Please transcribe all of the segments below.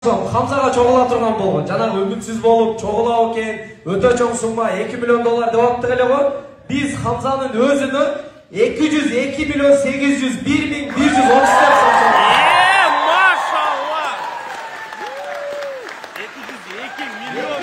Хамзага чогула турган болгон. Жана үмүтсүз болуп чогула экен. Өтө чоң сумма $2 миллион деп аттык эле го. Биз Хамзанын өзүнө 202 миллион 801 миң 130 деп сатып. Машалла. 202 миллион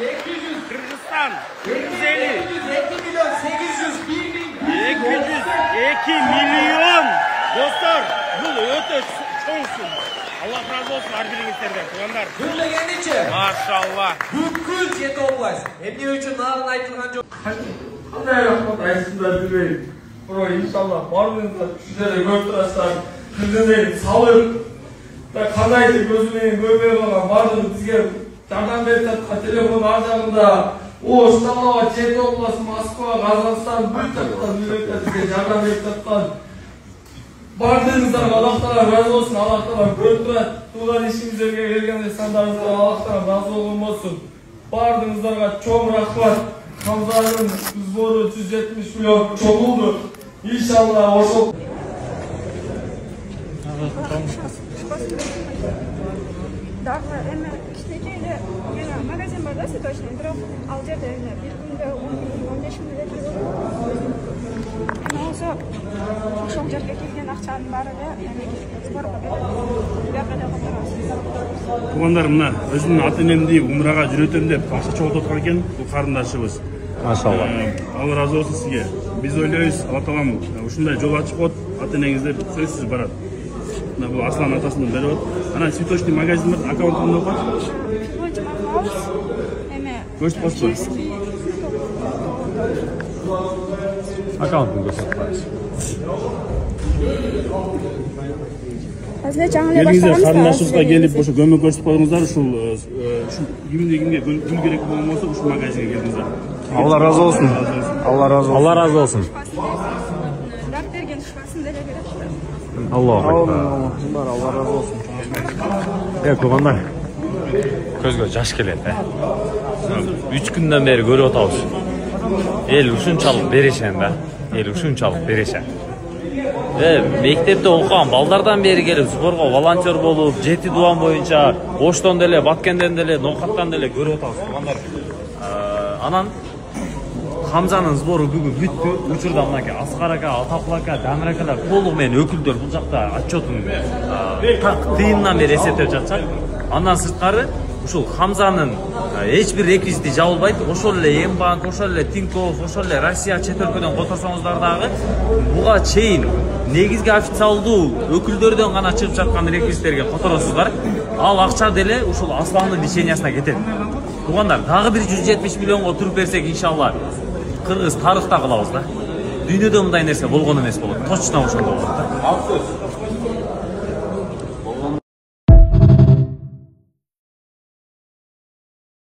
200 Кыргызстан. 202 миллион 801 миң 202 миллион. Достор, бул өтө чоң сумма. Allah razı olsun her birinizlerden. Kullanlar. Güllegeniçe. Maşallah. Бүткүл жете область. Эмне үчүн нарын айтылган жок. Кандай рахмат айтсындар билбейм. Бирок иншалла баарыңыздар сиздерде көрүп турасыздар. Күндүнөн салып, кандайдыр көзү менен көрбөй калган баардыгы бизге жардам берип жаткан телефон ар жагында Ош, Талава, Чет областы, Москва, Казакстан бүт жактан бизге жардам берип жаткан бардыңыздарга Аллах Таала разы болсун. Аллах Таала көрүп турат. Тууган ишиңиздерге келген сандарыңызга Аллах Таала разы болсун. Бардыңыздарга чоң рахмат. Хамзанын сбору 170 миллион чогулду. Иншалла ошол. Дагы эми кичинекей эле магазин бар да, цветочный, бирок ал жерде бир күндө 10-15 миң эле болот. Болсо ошол жерге келген акчанын баары эле сборго берилет. Туугандар, мына өзүмдүн ата энемди умрага жүрөтөм деп акча чогултуп аткан экен. Бул карындашыбыз. Машалла. Алла разы болсун сизге. Биз ойлойбуз, Алла Таалам ушундай жол ачып коет, ата энеңиздер сөзсүз барат. Мына бул Аслан атасынан берип атат. Анан цветочный магазин бар, аккаунт кандай коет? Көчүп кошту. Аккаунтун көрсөтүп коебуз. Азыр жаңы эле Элиңиздер баштаганбыз. карындашыбызга келип ошо көмөк көрсөтүп койдуңуздар. Ушул кимге гүл керек болмосо ушул магазинге келдиңиздер. Алла разы болсун. Алла разы болсун. Алла разы болсун. Дат берген шпасын деле берет. Аллаху акбар. Алла разы болсун. Туугандар. Көзгө жаш келет, 3 күндөн бери көрүп атабыз. Эл ушунчалык берешен да. Эл ушунчалык берешен. Мектепте окуган балдардан бери келип сборго волонтер болуп, жети дуан боюнча Оштон деле, Баткенден деле, Ноокаттан деле көрүп атабыз, туугандар. Анан Хамзанын сбору бүгүн бүттү. Учурда мынакей Аскар ака, Атапыл ака, Дамир акалар толугу менен өкүлдөр бул жакта отчетун так тыйымдан бери эсептеп жатышат. Андан сырткары ушул Хамзанын эч бир реквизити жабылбайт. Ошол эле Эмбанк, ошол эле Тинькофф, ошол эле Россия чет өлкөдөн которсоңуздар дагы буга чейин негизги официалдуу өкүлдөрдөн гана чыгып жаткан реквизиттерге которосуздар. Ал акча деле ушул Асландын лечениясына кетет. Туугандар, дагы бир 170 миллионго туруп берсек, иншалла Кыргыз тарыхта кылабыз да. Дүйнөдө мындай нерсе болгон эмес болот. Точно ошондой болот да.